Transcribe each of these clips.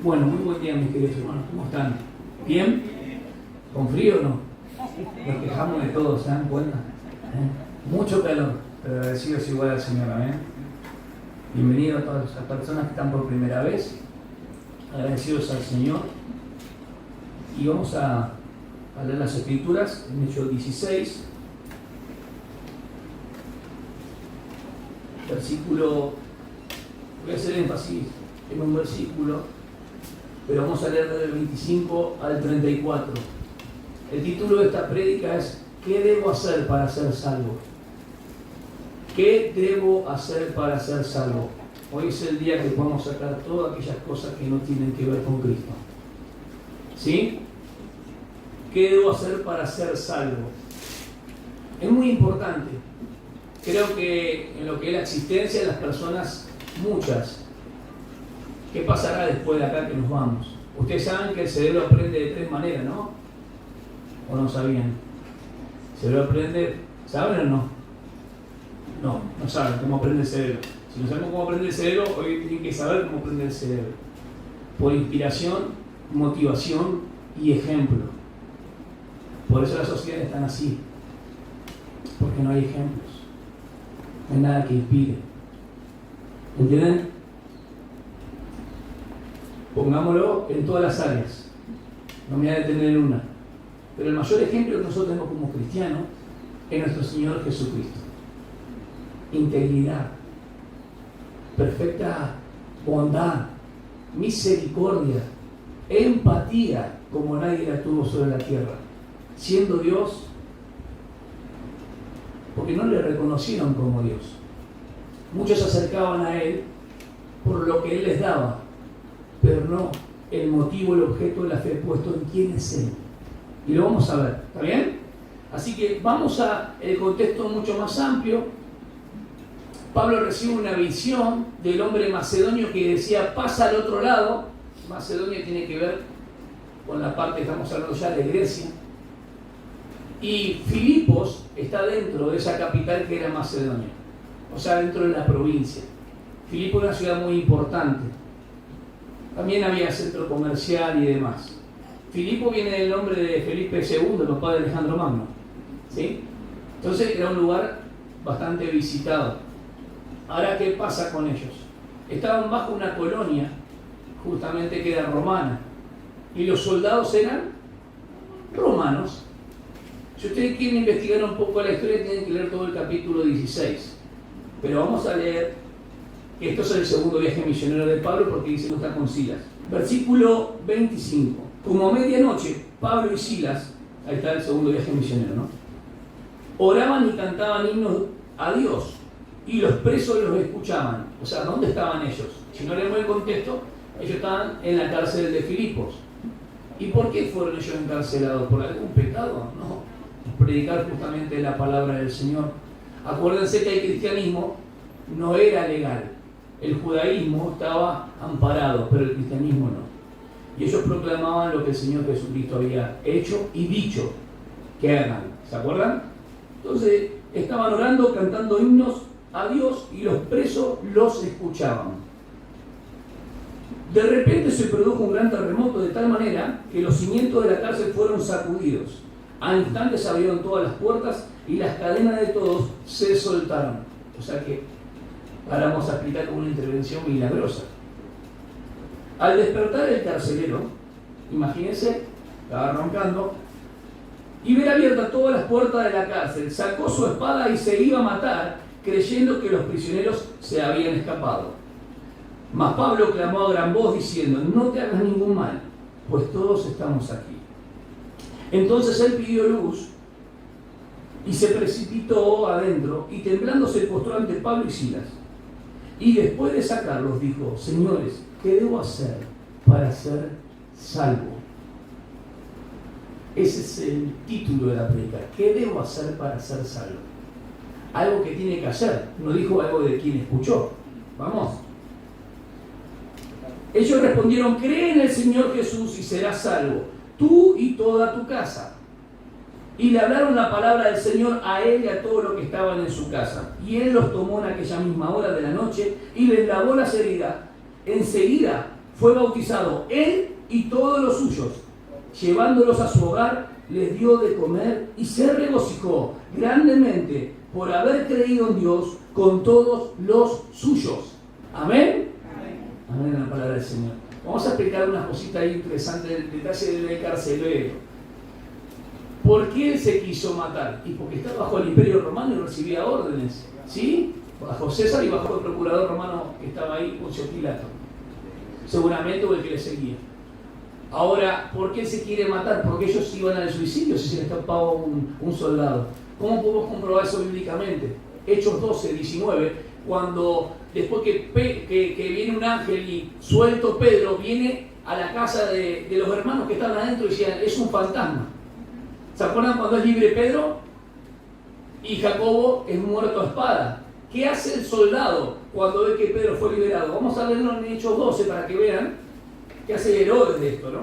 Bueno, muy buen día, mis queridos hermanos. ¿Cómo están? ¿Bien? ¿Con frío o no? Nos quejamos de todo, ¿se dan cuenta? Mucho calor, pero agradecidos igual al Señor, amén. Bienvenidos a todas las personas que están por primera vez. Agradecidos al Señor. Y vamos a leer las Escrituras en Hechos 16, versículo. Voy a hacer énfasis en un versículo, pero vamos a leer del 25 al 34. El título de esta prédica es ¿qué debo hacer para ser salvo? ¿Qué debo hacer para ser salvo? Hoy es el día que podemos sacar todas aquellas cosas que no tienen que ver con Cristo. ¿Sí? ¿Qué debo hacer para ser salvo? Es muy importante. Creo que en lo que es la existencia de las personas, muchas. ¿Qué pasará después de acá que nos vamos? Ustedes saben que el cerebro aprende de tres maneras, ¿no? ¿O no sabían? ¿El cerebro aprende? ¿Saben o no? No saben cómo aprende el cerebro. Si no sabemos cómo aprende el cerebro, hoy tienen que saber cómo aprende el cerebro. Por inspiración, motivación y ejemplo. Por eso las sociedades están así. Porque no hay ejemplos. No hay nada que inspire. ¿Entienden? Pongámoslo en todas las áreas. No me voy a detener en una. Pero el mayor ejemplo que nosotros tenemos como cristianos es nuestro Señor Jesucristo. Integridad, perfecta bondad, misericordia, empatía como nadie la tuvo sobre la tierra. Siendo Dios, porque no le reconocieron como Dios. Muchos se acercaban a Él por lo que Él les daba, pero no el motivo, el objeto de la fe puesto en quién es Él. Y lo vamos a ver, ¿está bien? Así que vamos a el contexto mucho más amplio. Pablo recibe una visión del hombre macedonio que decía, pasa al otro lado. Macedonia tiene que ver con la parte que estamos hablando ya de Grecia. Y Filipos está dentro de esa capital que era Macedonia, o sea, dentro de la provincia. Filipos es una ciudad muy importante. También había centro comercial y demás. Filipo viene del nombre de Felipe II, el papá de Alejandro Magno. ¿Sí? Entonces era un lugar bastante visitado. Ahora, ¿qué pasa con ellos? Estaban bajo una colonia, justamente que era romana, y los soldados eran romanos. Si ustedes quieren investigar un poco la historia, tienen que leer todo el capítulo 16. Pero vamos a leer que esto es el segundo viaje misionero de Pablo, porque dice que está con Silas. Versículo 25. Como a medianoche, Pablo y Silas, ahí está el segundo viaje misionero, ¿no? Oraban y cantaban himnos a Dios, y los presos los escuchaban. O sea, ¿dónde estaban ellos? Si no leemos el contexto, ellos estaban en la cárcel de Filipos. ¿Y por qué fueron ellos encarcelados? ¿Por algún pecado? No. Predicar justamente la palabra del Señor. Acuérdense que el cristianismo no era legal. El judaísmo estaba amparado, pero el cristianismo no. Y ellos proclamaban lo que el Señor Jesucristo había hecho y dicho que hagan. ¿Se acuerdan? Entonces estaban orando, cantando himnos a Dios y los presos los escuchaban. De repente se produjo un gran terremoto de tal manera que los cimientos de la cárcel fueron sacudidos. Al instante se abrieron todas las puertas y las cadenas de todos se soltaron. O sea que ahora vamos a explicar como una intervención milagrosa. Al despertar el carcelero, imagínense, estaba roncando, y ver abiertas todas las puertas de la cárcel, sacó su espada y se iba a matar, creyendo que los prisioneros se habían escapado. Mas Pablo clamó a gran voz diciendo, no te hagas ningún mal, pues todos estamos aquí. Entonces él pidió luz y se precipitó adentro y temblando se postró ante Pablo y Silas. Y después de sacarlos dijo, señores, ¿qué debo hacer para ser salvo? Ese es el título de la prédica. ¿Qué debo hacer para ser salvo? Algo que tiene que hacer. No dijo algo de quien escuchó. Vamos. Ellos respondieron, cree en el Señor Jesús y serás salvo, tú y toda tu casa. Y le hablaron la palabra del Señor a él y a todos los que estaban en su casa. Y él los tomó en aquella misma hora de la noche y les lavó las heridas. Enseguida fue bautizado, él y todos los suyos. Llevándolos a su hogar, les dio de comer y se regocijó grandemente por haber creído en Dios con todos los suyos. Amén. Amén en la palabra del Señor. Vamos a explicar unas cositas ahí interesantes del detalle del carcelero. ¿Por qué él se quiso matar? Y porque estaba bajo el Imperio Romano y recibía órdenes, ¿sí? Bajo César y bajo el procurador romano que estaba ahí, Poncio Pilato. Seguramente, o el que le seguía. Ahora, ¿por qué se quiere matar? Porque ellos iban al suicidio si se les escapaba un soldado. ¿Cómo podemos comprobar eso bíblicamente? Hechos 12, 19, cuando después que viene un ángel y suelto Pedro, viene a la casa de los hermanos que estaban adentro y decían, es un fantasma. ¿Se acuerdan cuando es libre Pedro? Y Jacobo es muerto a espada. ¿Qué hace el soldado cuando ve que Pedro fue liberado? Vamos a leerlo en Hechos 12 para que vean qué hace Herodes de esto, ¿no?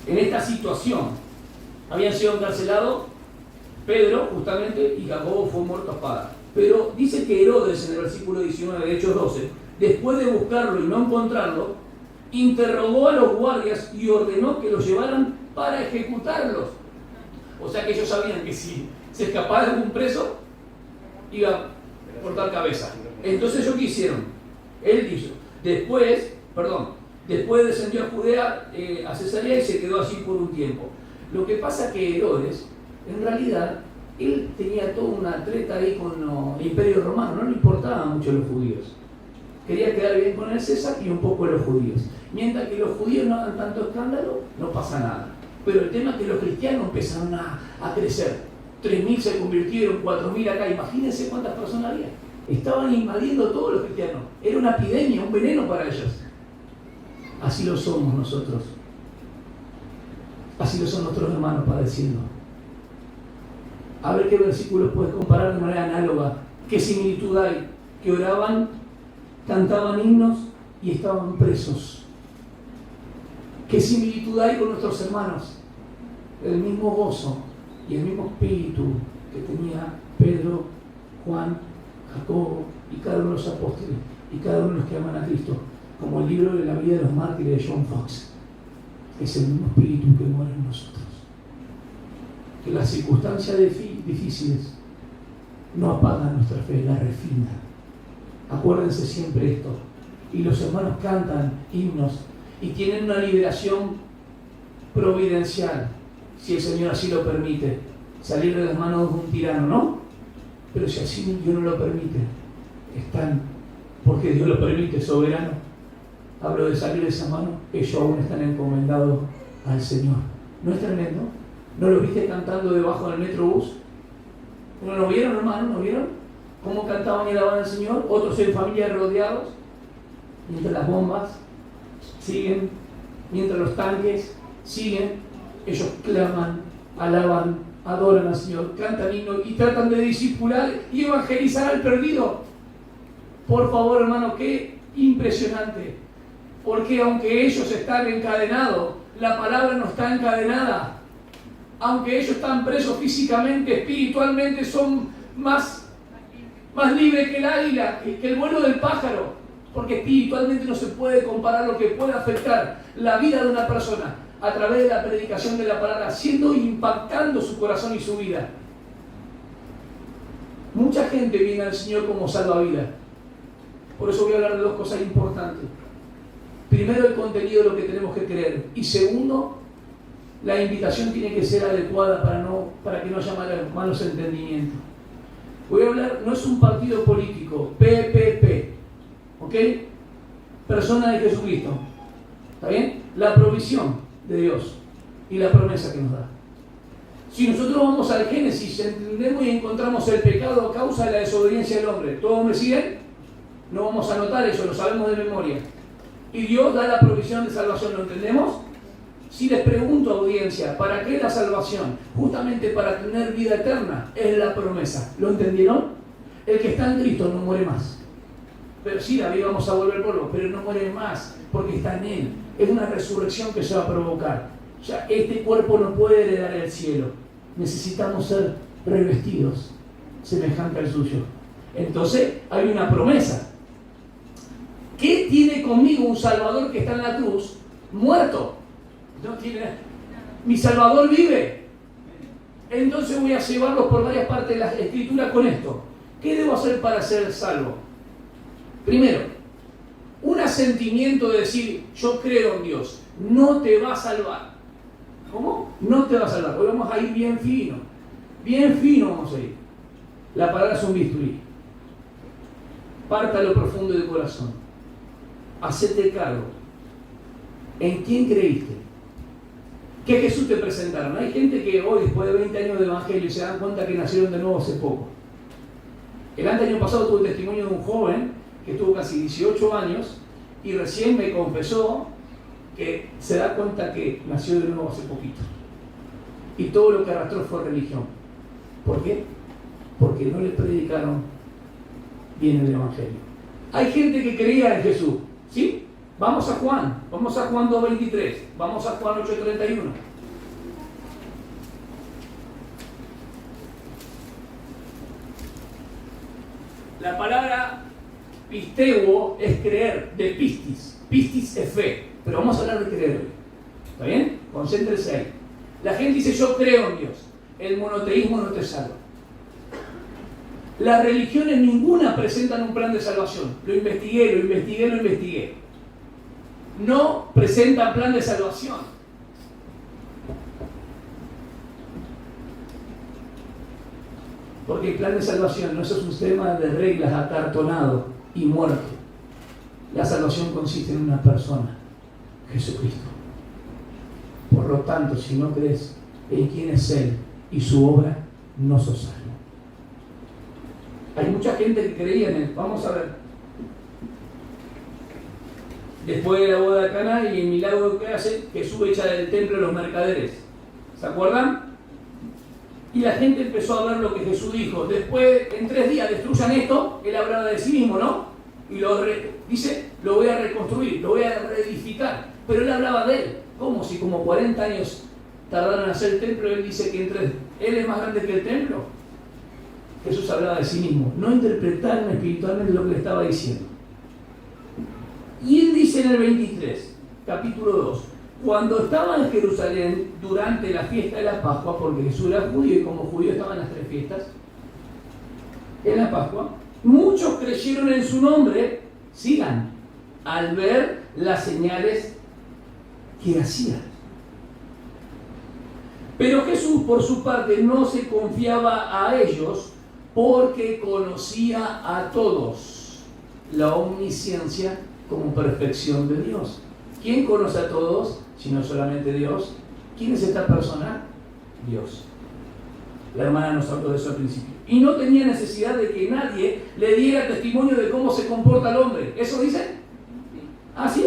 En esta situación, habían sido encarcelados Pedro, justamente, y Jacobo fue muerto a espada. Pero dice que Herodes, en el versículo 19 de Hechos 12, después de buscarlo y no encontrarlo, interrogó a los guardias y ordenó que los llevaran para ejecutarlos. O sea que ellos sabían que si se escapaba de algún preso, iba a cortar cabeza. Entonces ellos ¿qué hicieron? Él dijo, después descendió a Judea, a Cesarea, y se quedó así por un tiempo. Lo que pasa que Herodes, en realidad, él tenía toda una treta ahí con el Imperio Romano, no le importaban mucho los judíos. Quería quedar bien con el César y un poco los judíos. Mientras que los judíos no hagan tanto escándalo, no pasa nada. Pero el tema es que los cristianos empezaron a crecer. 3.000 se convirtieron, 4.000 acá. Imagínense cuántas personas había. Estaban invadiendo todos los cristianos. Era una epidemia, un veneno para ellos. Así lo somos nosotros. Así lo son nuestros hermanos padeciendo. A ver qué versículos puedes comparar de manera análoga. ¿Qué similitud hay? Que oraban, cantaban himnos y estaban presos. ¿Qué similitud hay con nuestros hermanos? El mismo gozo y el mismo espíritu que tenía Pedro, Juan, Jacobo y cada uno de los apóstoles y cada uno de los que aman a Cristo, como el libro de la vida de los mártires de John Fox. Es el mismo espíritu que mora en nosotros. Que las circunstancias difíciles no apagan nuestra fe, la refinan. Acuérdense siempre esto. Y los hermanos cantan himnos y tienen una liberación providencial, si el Señor así lo permite, salir de las manos de un tirano, ¿no? Pero si así Dios no lo permite, están, porque Dios lo permite, soberano. Hablo de salir de esa mano, ellos aún están encomendados al Señor. ¿No es tremendo? ¿No lo viste cantando debajo del metrobús? ¿No lo vieron, hermano? ¿No vieron? ¿Cómo cantaban y alababan al Señor? Otros en familia rodeados, mientras las bombas siguen, mientras los tanques siguen, ellos claman, alaban, adoran al Señor, cantan himnos y tratan de discipular y evangelizar al perdido. Por favor, hermano, qué impresionante. Porque aunque ellos están encadenados, la palabra no está encadenada. Aunque ellos están presos físicamente, espiritualmente son más libres que el águila, que el vuelo del pájaro. Porque espiritualmente no se puede comparar lo que puede afectar la vida de una persona a través de la predicación de la palabra, impactando su corazón y su vida. Mucha gente viene al Señor como salvavidas. Por eso voy a hablar de dos cosas importantes. Primero, el contenido de lo que tenemos que creer. Y segundo, la invitación tiene que ser adecuada para que no haya malos entendimientos. Voy a hablar, no es un partido político, PPP, ¿ok? Persona de Jesucristo, ¿está bien? La provisión de Dios y la promesa que nos da. Si nosotros vamos al Génesis, entendemos y encontramos el pecado a causa de la desobediencia del hombre. ¿Todos me siguen? No vamos a anotar eso, lo sabemos de memoria. Y Dios da la provisión de salvación, ¿lo entendemos? Si les pregunto, audiencia, ¿para qué la salvación? Justamente para tener vida eterna, es la promesa. ¿Lo entendieron? El que está en Cristo no muere más. Pero sí, David, vamos a volver polvo, pero no muere más, porque está en Él. Es una resurrección que se va a provocar. Ya este cuerpo no puede heredar el cielo. Necesitamos ser revestidos, semejante al suyo. Entonces, hay una promesa. ¿Qué tiene conmigo un Salvador que está en la cruz, muerto. No tiene. Mi Salvador vive. Entonces voy a llevarlos por varias partes de la Escritura con esto. ¿Qué debo hacer para ser salvo? Primero, un asentimiento de decir, yo creo en Dios, no te va a salvar. ¿Cómo? No te va a salvar. Hoy vamos a ir bien fino vamos a ir. La palabra es un bisturí. Parta lo profundo del corazón. Hacete cargo. ¿En quién creíste? ¿Qué Jesús te presentaron? Hay gente que hoy, después de 20 años de evangelio, se dan cuenta que nacieron de nuevo hace poco. El año pasado tuve el testimonio de un joven que tuvo casi 18 años y recién me confesó que se da cuenta que nació de nuevo hace poquito. Y todo lo que arrastró fue religión. ¿Por qué? Porque no le predicaron bien el evangelio. Hay gente que creía en Jesús, ¿sí? Vamos a Juan 2:23, vamos a Juan 8:31. La palabra pisteuo es creer, de pistis. Pistis es fe, pero vamos a hablar de creer hoy. ¿Está bien? Concéntrese ahí. La gente dice, yo creo en Dios. El monoteísmo no te salva. Las religiones ninguna presentan un plan de salvación. Lo investigué. No presentan plan de salvación. Porque el plan de salvación no es un sistema de reglas acartonado y muerto. La salvación consiste en una persona, Jesucristo. Por lo tanto, si no crees en quién es Él y su obra, no sos salvo. Hay mucha gente que creía en Él. Vamos a ver. Después de la boda de Caná y el milagro que hace, Jesús echa del templo a los mercaderes. ¿Se acuerdan? Y la gente empezó a ver lo que Jesús dijo. Después, en 3 días, destruyan esto. Él hablaba de sí mismo, ¿no? Y dice, lo voy a reconstruir, lo voy a reedificar. Pero él hablaba de él. ¿Cómo? Si como 40 años tardaron en hacer el templo, él dice que él es más grande que el templo. Jesús hablaba de sí mismo. No interpretaron espiritualmente lo que le estaba diciendo. Y él dice en el 23, capítulo 2, cuando estaba en Jerusalén durante la fiesta de la Pascua, porque Jesús era judío y como judío estaban las 3 fiestas, en la Pascua, muchos creyeron en su nombre, sigan, al ver las señales que hacía. Pero Jesús, por su parte, no se confiaba a ellos porque conocía a todos. La omnisciencia como perfección de Dios. ¿Quién conoce a todos? Si no solamente Dios. ¿Quién es esta persona? Dios. La hermana nos habló de eso al principio. Y no tenía necesidad de que nadie le diera testimonio de cómo se comporta el hombre. ¿Eso dice? ¿Ah, sí?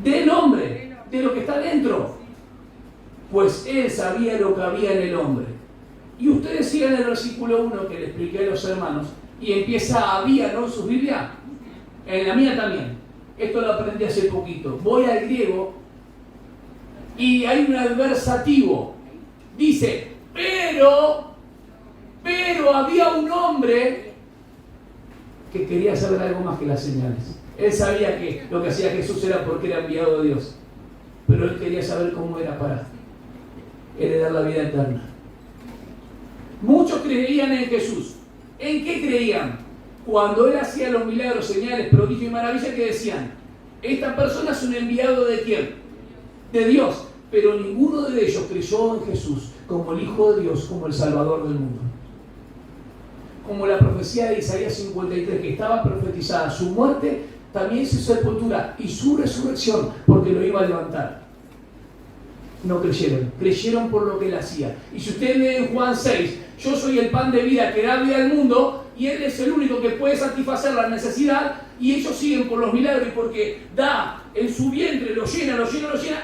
Del hombre, de lo que está dentro. Pues él sabía lo que había en el hombre. Y ustedes sigan el versículo 1 que le expliqué a los hermanos. Y empieza, había, ¿no? Su Biblia. En la mía también. Esto lo aprendí hace poquito. Voy al griego y hay un adversativo. Dice, pero había un hombre que quería saber algo más que las señales. Él sabía que lo que hacía Jesús era porque era enviado de Dios. Pero él quería saber cómo era para heredar la vida eterna. Muchos creían en Jesús. ¿En qué creían? Cuando él hacía los milagros, señales, prodigios y maravillas, que decían, esta persona es un enviado ¿de quién? De Dios. Pero ninguno de ellos creyó en Jesús como el Hijo de Dios, como el Salvador del mundo. Como la profecía de Isaías 53, que estaba profetizada, su muerte, también su sepultura y su resurrección, porque lo iba a levantar. No creyeron, creyeron por lo que él hacía. Y si usted lee en Juan 6, yo soy el pan de vida que da vida al mundo, y él es el único que puede satisfacer la necesidad, y ellos siguen por los milagros, y porque da en su vientre, lo llena,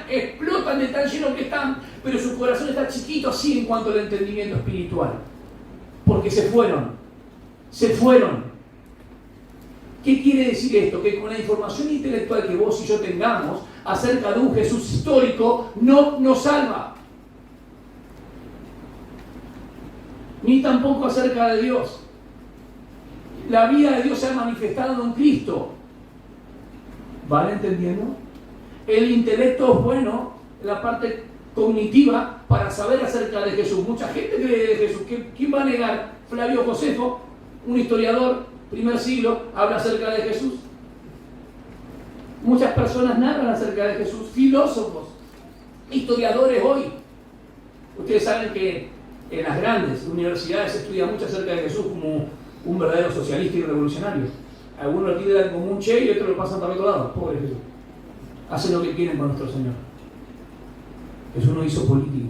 explotan de tan llenos que están, pero su corazón está chiquito así en cuanto al entendimiento espiritual, porque se fueron. ¿Qué quiere decir esto? Que con la información intelectual que vos y yo tengamos acerca de un Jesús histórico no nos salva, ni tampoco acerca de Dios. La vida de Dios se ha manifestado en Cristo. ¿Van entendiendo? El intelecto es bueno, la parte cognitiva, para saber acerca de Jesús. Mucha gente cree de Jesús. ¿Quién va a negar? Flavio Josefo, un historiador, primer siglo, habla acerca de Jesús. Muchas personas narran acerca de Jesús. Filósofos, historiadores hoy. Ustedes saben que en las grandes universidades se estudia mucho acerca de Jesús como un verdadero socialista y revolucionario. Algunos lo tiran como un che y otros lo pasan para otro lado. Pobre Jesús. Hacen lo que quieren con nuestro Señor. Jesús no hizo política.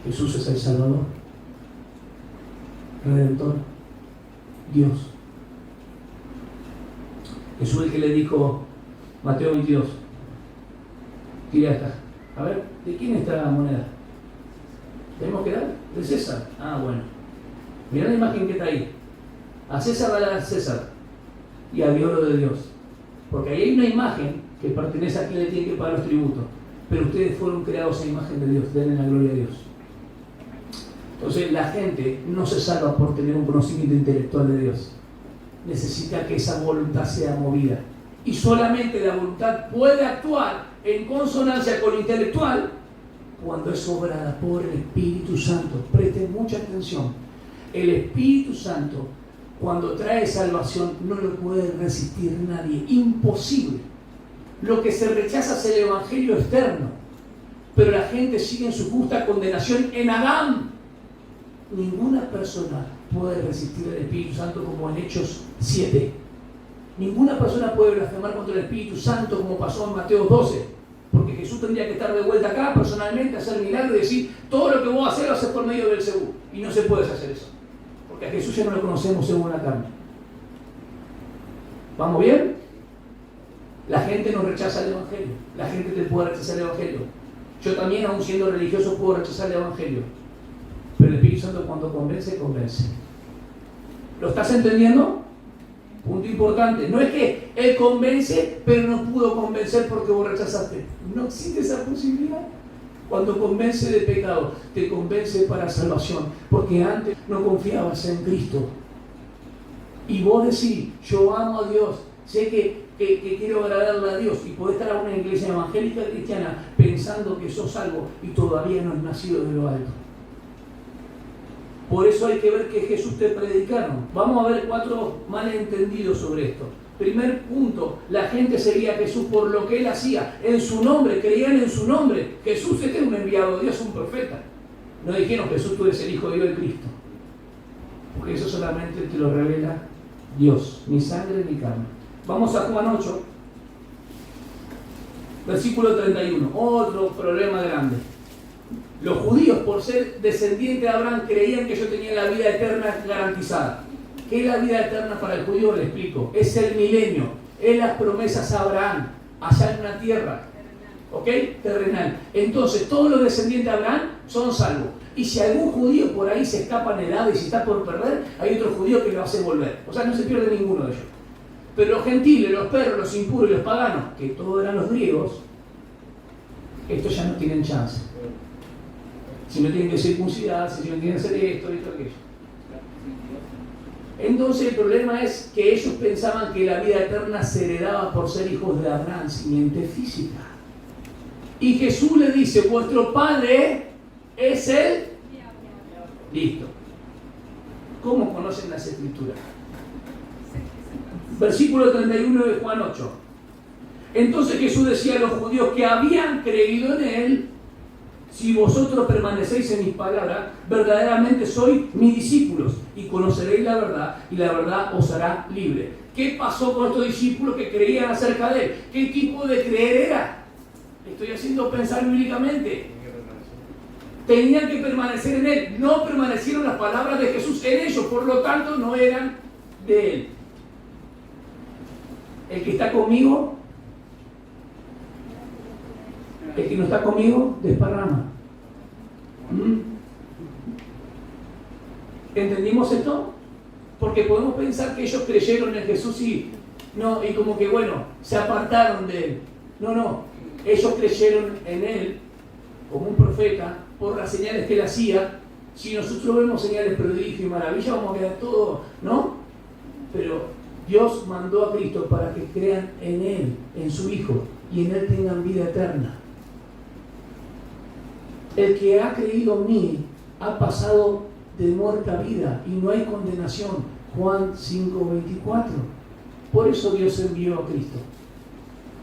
Jesús es el Salvador, Redentor, Dios. Jesús es el que le dijo, Mateo 22, tira esta. A ver, ¿de quién está la moneda? ¿Tenemos que dar? De César. Ah, bueno. Mirá la imagen que está ahí. A César dale a César y a Dios lo de Dios. Porque ahí hay una imagen que pertenece a quien le tiene que pagar los tributos. Pero ustedes fueron creados a imagen de Dios. Denle la gloria a Dios. Entonces la gente no se salva por tener un conocimiento intelectual de Dios. Necesita que esa voluntad sea movida. Y solamente la voluntad puede actuar en consonancia con lo intelectual cuando es obrada por el Espíritu Santo. Presten mucha atención. El Espíritu Santo, cuando trae salvación, no lo puede resistir nadie. Imposible. Lo que se rechaza es el evangelio externo. Pero la gente sigue en su justa condenación en Adán. Ninguna persona puede resistir al Espíritu Santo como en Hechos 7. Ninguna persona puede blasfemar contra el Espíritu Santo como pasó en Mateo 12. Porque Jesús tendría que estar de vuelta acá personalmente, hacer milagros y decir, todo lo que vos haces lo haces por medio del Belcebú. Y no se puede hacer eso. Porque a Jesús ya no lo conocemos según la carne. ¿Vamos bien? La gente nos rechaza el Evangelio. La gente te puede rechazar el Evangelio. Yo también, aun siendo religioso, puedo rechazar el Evangelio. Pero el Espíritu Santo cuando convence, convence. ¿Lo estás entendiendo? Punto importante. No es que Él convence, pero no pudo convencer porque vos rechazaste. No existe esa posibilidad. Cuando convence de pecado, te convence para salvación. Porque antes no confiabas en Cristo. Y vos decís, yo amo a Dios, sé que quiero agradarle a Dios. Y podés estar en una iglesia evangélica cristiana pensando que sos salvo y todavía no has nacido de lo alto. Por eso hay que ver que Jesús te predicaron. Vamos a ver 4 malentendidos sobre esto. Primer punto, la gente seguía a Jesús por lo que Él hacía. En su nombre, creían en su nombre. Jesús es un enviado de Dios, un profeta. No dijeron, Jesús, tú eres el Hijo de Dios, de Cristo. Porque eso solamente te lo revela Dios, ni sangre ni carne. Vamos a Juan 8, versículo 31. Otro problema grande. Los judíos, por ser descendientes de Abraham, creían que yo tenía la vida eterna garantizada. ¿Qué es la vida eterna para el judío? Le explico. Es el milenio. Es las promesas a Abraham, allá en una tierra. ¿Ok? Terrenal. Entonces, todos los descendientes de Abraham son salvos. Y si algún judío por ahí se escapa en edad y se está por perder, hay otro judío que lo hace volver. O sea, no se pierde ninguno de ellos. Pero los gentiles, los perros, los impuros y los paganos, que todos eran los griegos, estos ya no tienen chance. Si no tienen que circuncidarse, si no tienen que hacer esto, aquello. Entonces el problema es que ellos pensaban que la vida eterna se heredaba por ser hijos de Abraham, simiente física. Y Jesús le dice, vuestro padre es el... Listo. ¿Cómo conocen las Escrituras? Versículo 31 de Juan 8. Entonces Jesús decía a los judíos que habían creído en Él, si vosotros permanecéis en mis palabras, verdaderamente sois mis discípulos y conoceréis la verdad y la verdad os hará libre. ¿Qué pasó con estos discípulos que creían acerca de Él? ¿Qué tipo de creer era? Estoy haciendo pensar bíblicamente. Tenían que permanecer en Él. No permanecieron las palabras de Jesús en ellos, por lo tanto no eran de Él. El que está conmigo, el que no está conmigo, desparrama. ¿Entendimos esto? Porque podemos pensar que ellos creyeron en Jesús y como que bueno, se apartaron de Él. No, ellos creyeron en Él como un profeta por las señales que Él hacía Si nosotros vemos señales, prodigios y maravillas, vamos a quedar todos, ¿no? Pero Dios mandó a Cristo para que crean en Él, en su Hijo, y en Él tengan vida eterna. El que ha creído en mí ha pasado de muerte a vida y no hay condenación. Juan 5:24. Por eso Dios envió a Cristo.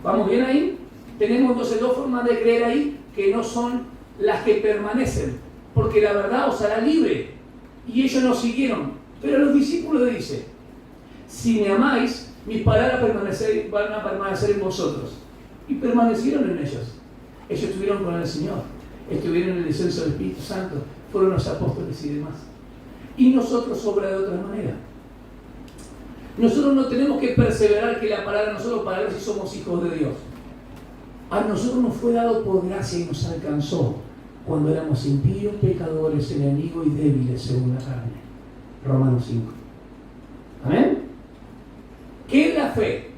¿Vamos bien ahí? Tenemos entonces dos formas de creer ahí que no son las que permanecen, porque la verdad os hará libre, y ellos no siguieron. Pero los discípulos le dicen: si me amáis, mis palabras van a permanecer en vosotros. Y permanecieron en ellos. Ellos estuvieron con el Señor, estuvieron en el descenso del Espíritu Santo, fueron los apóstoles y demás. Y nosotros obra de otra manera. Nosotros no tenemos que perseverar que la palabra nosotros para ver si somos hijos de Dios. A nosotros nos fue dado por gracia y nos alcanzó cuando éramos impíos, pecadores, enemigos y débiles según la carne. Romanos 5. ¿Amén? ¿Qué es la fe?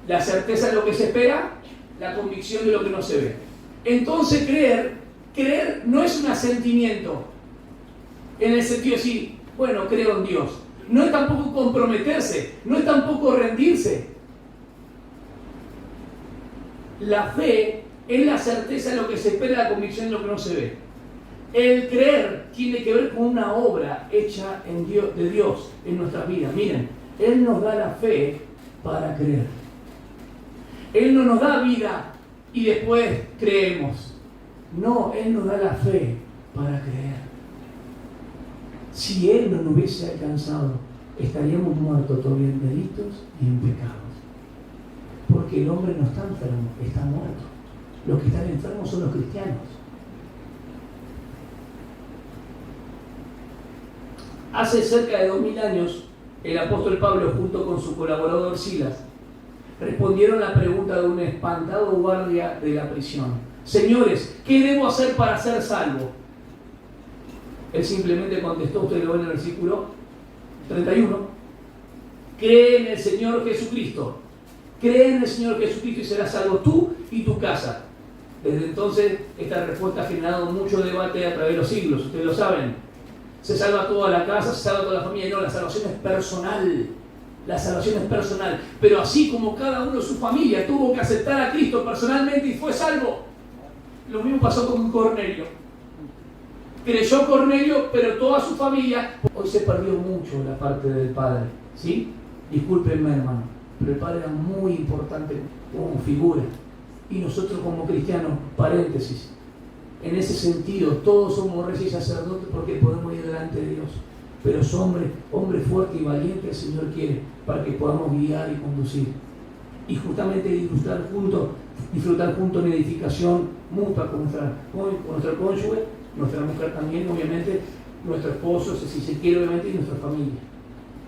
La certeza de lo que se espera, la convicción de lo que no se ve. Entonces creer no es un asentimiento en el sentido de decir, bueno, creo en Dios. No es tampoco comprometerse, no es tampoco rendirse. La fe es la certeza de lo que se espera, la convicción de lo que no se ve. El creer tiene que ver con una obra hecha de Dios en nuestras vidas. Miren, Él nos da la fe para creer. Él no nos da vida y después creemos. No, Él nos da la fe para creer. Si Él no nos hubiese alcanzado, estaríamos muertos todavía en delitos y en pecados. Porque el hombre no está enfermo, está muerto. Los que están enfermos son los cristianos. Hace cerca de 2000 años, el apóstol Pablo, junto con su colaborador Silas, respondieron la pregunta de un espantado guardia de la prisión: señores, ¿qué debo hacer para ser salvo? Él simplemente contestó, usted lo ve en el versículo 31, cree en el Señor Jesucristo. Cree en el Señor Jesucristo y serás salvo tú y tu casa. Desde entonces, esta respuesta ha generado mucho debate a través de los siglos, ustedes lo saben. Se salva toda la casa, se salva toda la familia. No, la salvación es personal. La salvación es personal. Pero así como cada uno de su familia tuvo que aceptar a Cristo personalmente y fue salvo, lo mismo pasó con Cornelio. Creyó Cornelio, pero toda su familia. Hoy se perdió mucho la parte del padre, ¿sí? Discúlpenme, hermano, pero el padre era muy importante como figura. Y nosotros como cristianos, paréntesis, en ese sentido, todos somos reyes y sacerdotes porque podemos ir delante de Dios. Pero es hombre fuerte y valiente el Señor quiere para que podamos guiar y conducir. Y justamente disfrutar juntos en edificación mutua con nuestro cónyuge, nuestra mujer también, obviamente, nuestro esposo, si se quiere, obviamente, y nuestra familia.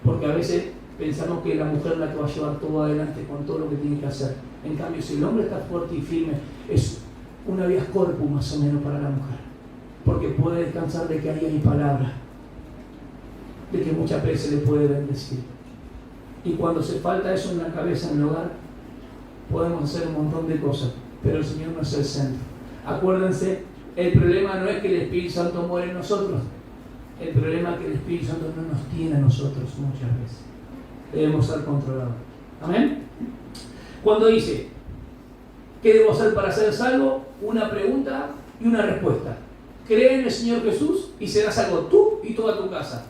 Porque a veces pensamos que la mujer es la que va a llevar todo adelante con todo lo que tiene que hacer. En cambio, si el hombre está fuerte y firme, es una vía corpus más o menos para la mujer. Porque puede descansar de que ahí hay palabra, de que muchas veces le puede bendecir. Y cuando se falta eso en la cabeza, en el hogar, podemos hacer un montón de cosas, pero el Señor no es el centro. Acuérdense, el problema no es que el Espíritu Santo muere en nosotros. El problema es que el Espíritu Santo no nos tiene a nosotros muchas veces. Debemos ser controlados. ¿Amén? Cuando dice, ¿qué debo hacer para ser salvo? Una pregunta y una respuesta. Cree en el Señor Jesús y serás salvo tú y toda tu casa.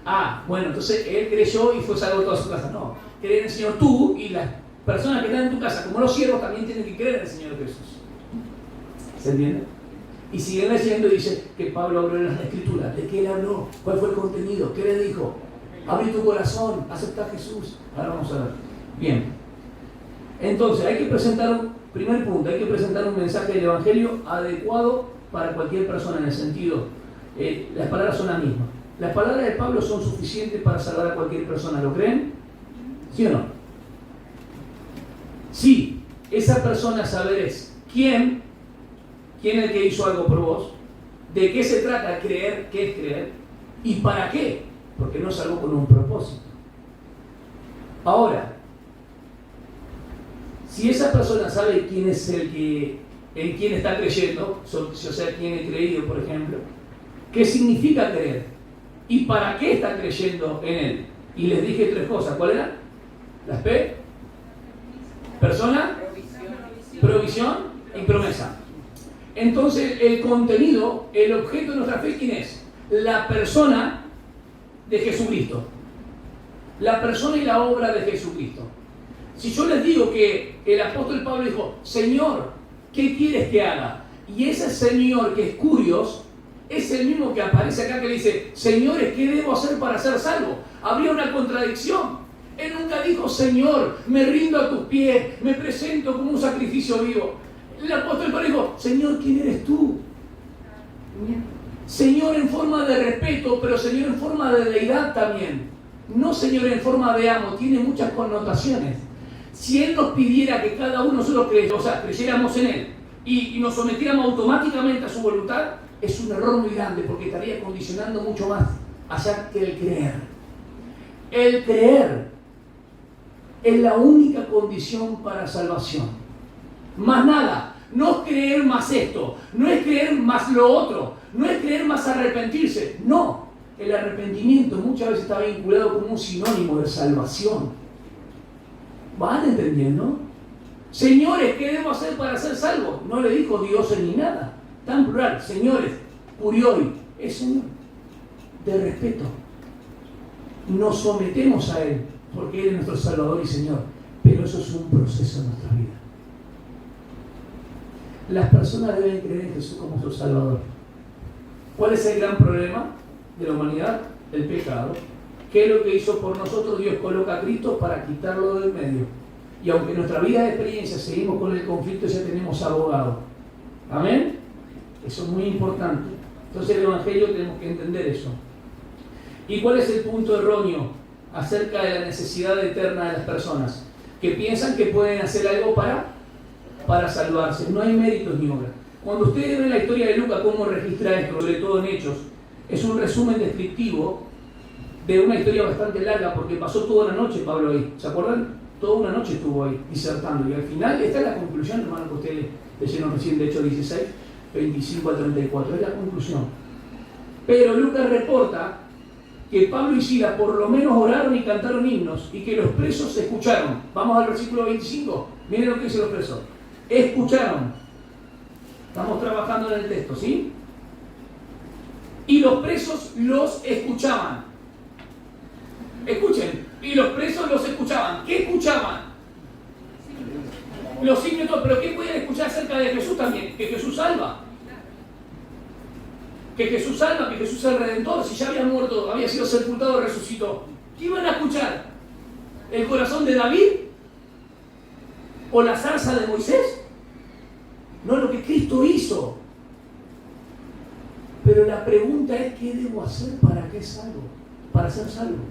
Ah, bueno, entonces Él creyó y fue salvo toda su casa. No, cree en el Señor tú y las personas que están en tu casa, como los siervos, también tienen que creer en el Señor Jesús. ¿Se entiende? Y sigue leyendo y dice que Pablo habló en las Escrituras. ¿De qué Él habló? ¿Cuál fue el contenido? ¿Qué le dijo? Abre tu corazón, acepta a Jesús. Ahora vamos a ver. Bien. Entonces, hay que presentar primer punto, hay que presentar un mensaje del Evangelio adecuado para cualquier persona en el sentido, las palabras son las mismas. Las palabras de Pablo son suficientes para salvar a cualquier persona, ¿lo creen? ¿Sí o no? Sí, esa persona saber es quién es el que hizo algo por vos, de qué se trata creer, qué es creer, y para qué, porque no es algo con un propósito. Ahora, si esa persona sabe quién es el que, en quién está creyendo, o sea, quién he creído, por ejemplo, ¿Qué significa creer? ¿Y para qué está creyendo en Él? Y les dije 3 cosas. ¿Cuál eran? Las P. Persona, provisión y promesa. Entonces, el contenido, el objeto de nuestra fe, ¿quién es? La persona de Jesucristo. La persona y la obra de Jesucristo. Si yo les digo que el apóstol Pablo dijo, Señor, ¿qué quieres que haga? Y ese Señor que es Curios, es el mismo que aparece acá que le dice, señores, ¿qué debo hacer para ser salvo? Habría una contradicción. Él nunca dijo, Señor, me rindo a tus pies, me presento como un sacrificio vivo. El apóstol Pablo dijo, Señor, ¿quién eres tú? Señor en forma de respeto, pero Señor en forma de deidad también. No Señor en forma de amo, tiene muchas connotaciones. Si Él nos pidiera que cada uno nosotros creyéramos en Él y nos sometiéramos automáticamente a su voluntad, es un error muy grande porque estaría condicionando mucho más allá que el creer. El creer es la única condición para salvación. Más nada. No es creer más esto, no es creer más lo otro, no es creer más arrepentirse. No, el arrepentimiento muchas veces está vinculado como un sinónimo de salvación. ¿Van entendiendo? Señores, ¿qué debo hacer para ser salvo? No le dijo Dios ni nada. Tan plural, señores, curioi, es un de respeto. Nos sometemos a Él porque Él es nuestro Salvador y Señor, pero eso es un proceso en nuestra vida. Las personas deben creer en Jesús como su Salvador. ¿Cuál es el gran problema de la humanidad? El pecado. ¿Qué es lo que hizo por nosotros? Dios coloca a Cristo para quitarlo del medio. Y aunque en nuestra vida de experiencia seguimos con el conflicto, ya tenemos abogado. ¿Amén? Eso es muy importante. Entonces el Evangelio tenemos que entender eso. ¿Y cuál es el punto erróneo acerca de la necesidad eterna de las personas? Que piensan que pueden hacer algo para salvarse. No hay méritos ni obras. Cuando ustedes ven la historia de Lucas, cómo registra esto, sobre todo en Hechos, es un resumen descriptivo de una historia bastante larga, porque pasó toda la noche Pablo ahí. ¿Se acuerdan? Toda una noche estuvo ahí, disertando. Y al final, esta es la conclusión, hermano, que ustedes leyeron recién de Hechos 16, 25 al 34. Es la conclusión. Pero Lucas reporta que Pablo y Silas por lo menos oraron y cantaron himnos, y que los presos escucharon. Vamos al versículo 25. Miren lo que dicen los presos. Escucharon. Estamos trabajando en el texto, ¿sí? Y los presos los escuchaban. Escuchen. Y los presos los escuchaban. ¿Qué escuchaban? Los signos, pero ¿qué podían escuchar acerca de Jesús también? Que Jesús salva. Que Jesús salva, que Jesús es el Redentor. Si ya había muerto, había sido sepultado, resucitó. ¿Qué iban a escuchar? ¿El corazón de David? ¿O la zarza de Moisés? No, lo que Cristo hizo. Pero la pregunta es, ¿qué debo hacer para que salvo? Para ser salvo.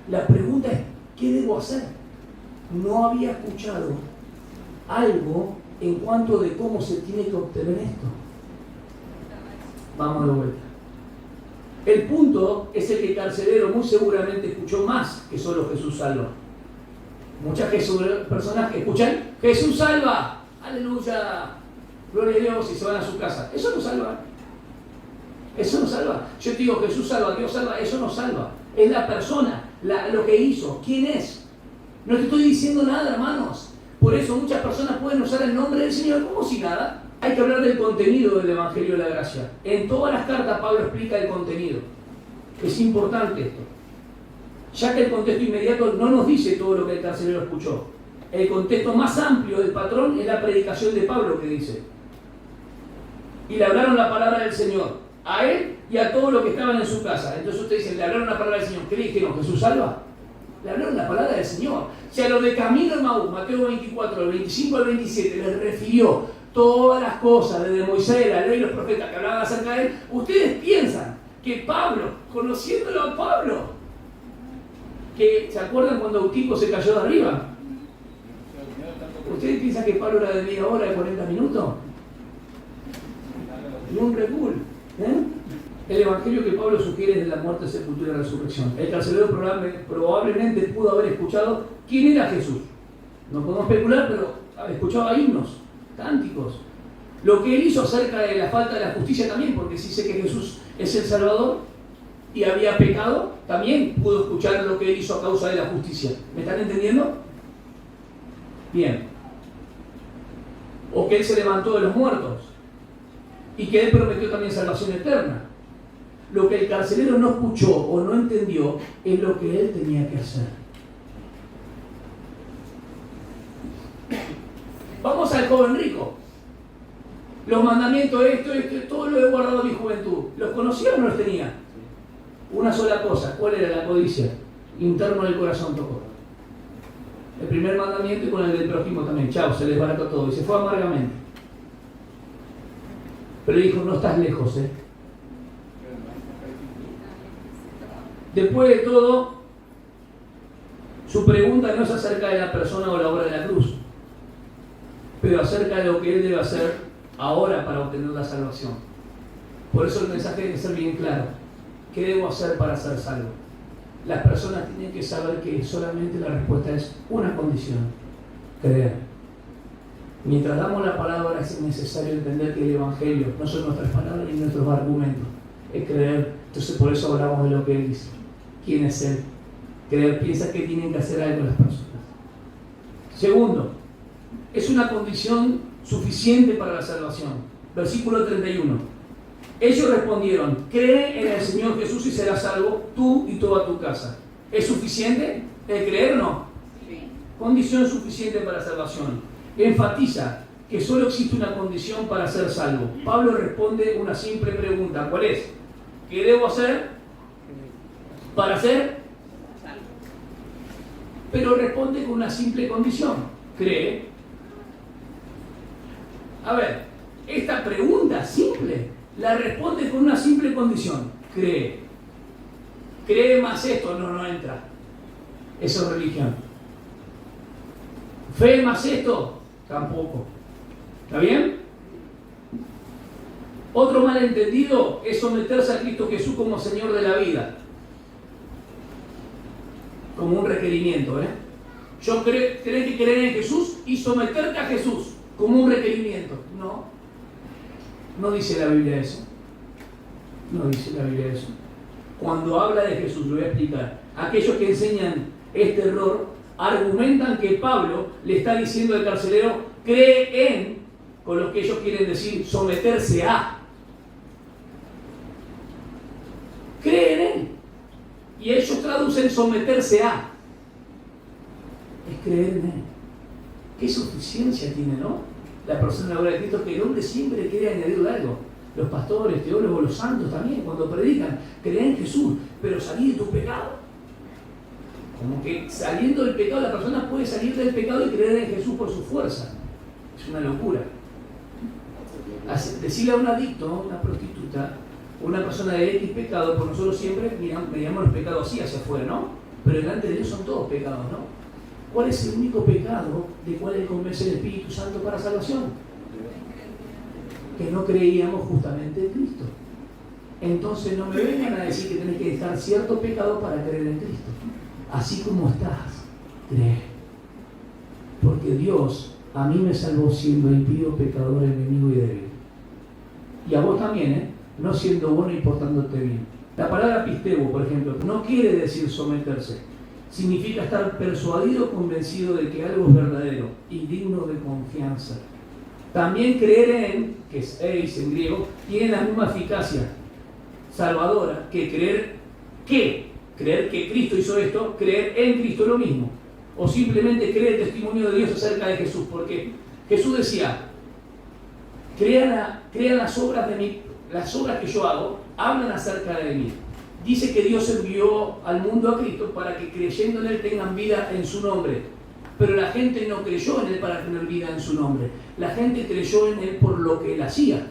La pregunta es, ¿qué debo hacer? No había escuchado algo en cuanto de cómo se tiene que obtener esto. Vamos de vuelta. El punto es el que el carcelero muy seguramente escuchó más que solo Jesús salva. Muchas personas que escuchan, Jesús salva, aleluya, gloria a Dios, y se van a su casa. Eso no salva. Eso no salva. Yo te digo, Jesús salva, Dios salva, eso no salva. Es la persona, lo que hizo, quién es. No te estoy diciendo nada, hermanos. Por eso muchas personas pueden usar el nombre del Señor como si nada. Hay que hablar del contenido del Evangelio de la Gracia. En todas las cartas Pablo explica el contenido. Es importante esto. Ya que el contexto inmediato no nos dice todo lo que el carcelero escuchó. El contexto más amplio del patrón es la predicación de Pablo que dice. Y le hablaron la palabra del Señor, a él y a todos los que estaban en su casa. Entonces ustedes dicen, le hablaron la palabra del Señor. ¿Qué le dijeron? ¿Jesús salva? Le hablaron la palabra del Señor. Si a los de camino de Maús, Mateo 24, del 25 al 27, les refirió todas las cosas desde Moisés, la ley y los profetas que hablaban acerca de él, ustedes piensan que Pablo, conociéndolo a Pablo, que ¿se acuerdan cuando Eutico se cayó de arriba? ¿Ustedes piensan que Pablo era de media hora, de 40 minutos? Y un Red Bull, El evangelio que Pablo sugiere es de la muerte, sepultura y resurrección. El carcelero probablemente pudo haber escuchado quién era Jesús. No podemos especular, pero escuchaba himnos, cánticos. Lo que él hizo acerca de la falta de la justicia también, porque si dice que Jesús es el Salvador y había pecado, también pudo escuchar lo que él hizo a causa de la justicia. ¿Me están entendiendo? Bien. O que él se levantó de los muertos y que él prometió también salvación eterna. Lo que el carcelero no escuchó o no entendió es lo que él tenía que hacer. Vamos al joven rico. Los mandamientos, esto, todo lo he guardado en mi juventud. ¿Los conocía o no los tenía? Una sola cosa. ¿Cuál era la codicia? Interno del corazón tocó. El primer mandamiento y con el del prójimo también. Chao, se desbarató todo y se fue amargamente. Pero dijo, no estás lejos, Después de todo, su pregunta no es acerca de la persona o la obra de la cruz, pero acerca de lo que él debe hacer ahora para obtener la salvación. Por eso el mensaje tiene que ser bien claro. ¿Qué debo hacer para ser salvo? Las personas tienen que saber que solamente la respuesta es una condición: creer. Mientras damos la palabra es necesario entender que el Evangelio no son nuestras palabras ni nuestros argumentos, es creer. Entonces por eso hablamos de lo que Él dice. ¿Quién es Él? Creer. Piensa que tienen que hacer algo las personas. Segundo, es una condición suficiente para la salvación. Versículo 31. Ellos respondieron: cree en el Señor Jesús y serás salvo tú y toda tu casa. ¿Es suficiente el creer o no? Sí. Condición suficiente para salvación. Enfatiza que solo existe una condición para ser salvo. Pablo responde una simple pregunta. ¿Cuál es? ¿Qué debo hacer para ser salvo? Pero responde con una simple condición: cree. A ver, esta pregunta simple la responde con una simple condición: cree. Cree más esto, no entra. Eso es religión. Fe más esto, tampoco. ¿Está bien? Otro malentendido es someterse a Cristo Jesús como Señor de la vida, como un requerimiento. Yo creo que creer en Jesús y someterte a Jesús como un requerimiento. No dice la Biblia eso. No dice la Biblia eso. Cuando habla de Jesús, lo voy a explicar. Aquellos que enseñan este error argumentan que Pablo le está diciendo al carcelero: cree en, con lo que ellos quieren decir someterse a. Cree en Él. Y ellos traducen someterse a. Es creer en Él. ¿Qué suficiencia tiene, no? La persona de la obra de Cristo, que el hombre siempre quiere añadirle algo. Los pastores, teólogos, los santos también, cuando predican, creen en Jesús, pero salí de tu pecado. Como que saliendo del pecado, la persona puede salir del pecado y creer en Jesús por su fuerza. Es una locura. Decirle a un adicto, a una prostituta, o una persona de X pecado, por nosotros siempre miramos los pecados así hacia afuera, ¿no? Pero delante de Dios son todos pecados, ¿no? ¿Cuál es el único pecado de cual Él convence el Espíritu Santo para salvación? Que no creíamos justamente en Cristo. Entonces no me vengan a decir que tenés que dejar cierto pecado para creer en Cristo. Así como estás, cree. Porque Dios a mí me salvó siendo impío, pecador, enemigo y débil. Y a vos también, no siendo bueno y portándote bien. La palabra pistebo, por ejemplo, no quiere decir someterse. Significa estar persuadido, convencido de que algo es verdadero y digno de confianza. También creer en, que es eis en griego, tiene la misma eficacia salvadora que creer que Cristo hizo esto, creer en Cristo es lo mismo. O simplemente creer el testimonio de Dios acerca de Jesús, porque Jesús decía: crean las obras de mí, las obras que yo hago, hablan acerca de mí. Dice que Dios envió al mundo a Cristo para que creyendo en Él tengan vida en su nombre. Pero la gente no creyó en Él para tener vida en su nombre. La gente creyó en Él por lo que Él hacía.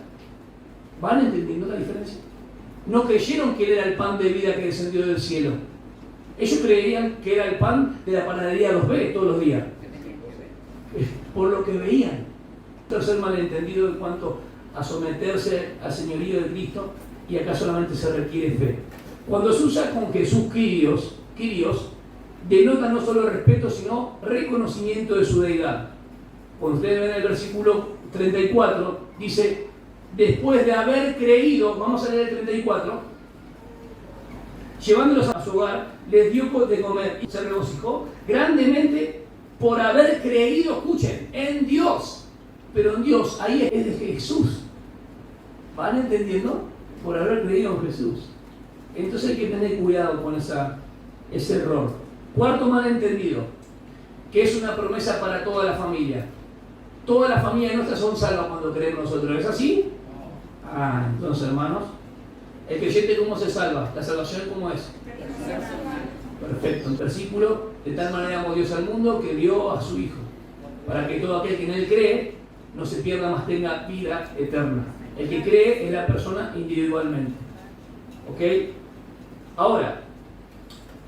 ¿Van entendiendo la diferencia? No creyeron que Él era el pan de vida que descendió del cielo. Ellos creían que era el pan de la panadería 2B todos los días. Por lo que veían. Tercer malentendido en cuanto a someterse al señorío de Cristo, y acá solamente se requiere fe. Cuando se usa con Jesús Kyrios, denota no solo respeto, sino reconocimiento de su deidad. Cuando ustedes ven el versículo 34, dice: después de haber creído, vamos a leer el 34, llevándolos a su hogar, les dio de comer y se regocijó grandemente por haber creído, escuchen, en Dios. Pero en Dios, ahí es de Jesús. ¿Van entendiendo? Por haber creído en Jesús. Entonces hay que tener cuidado con ese error. Cuarto malentendido, que es una promesa para toda la familia. Todas las familias nuestras son salvas cuando creemos nosotros. ¿Es así? Entonces, hermanos, el creyente, ¿cómo se salva? ¿La salvación cómo es? Perfecto. Un versículo: de tal manera amó Dios al mundo que dio a su Hijo, para que todo aquel que en Él cree no se pierda, mas tenga vida eterna. El que cree es la persona individualmente. ¿Ok? Ahora,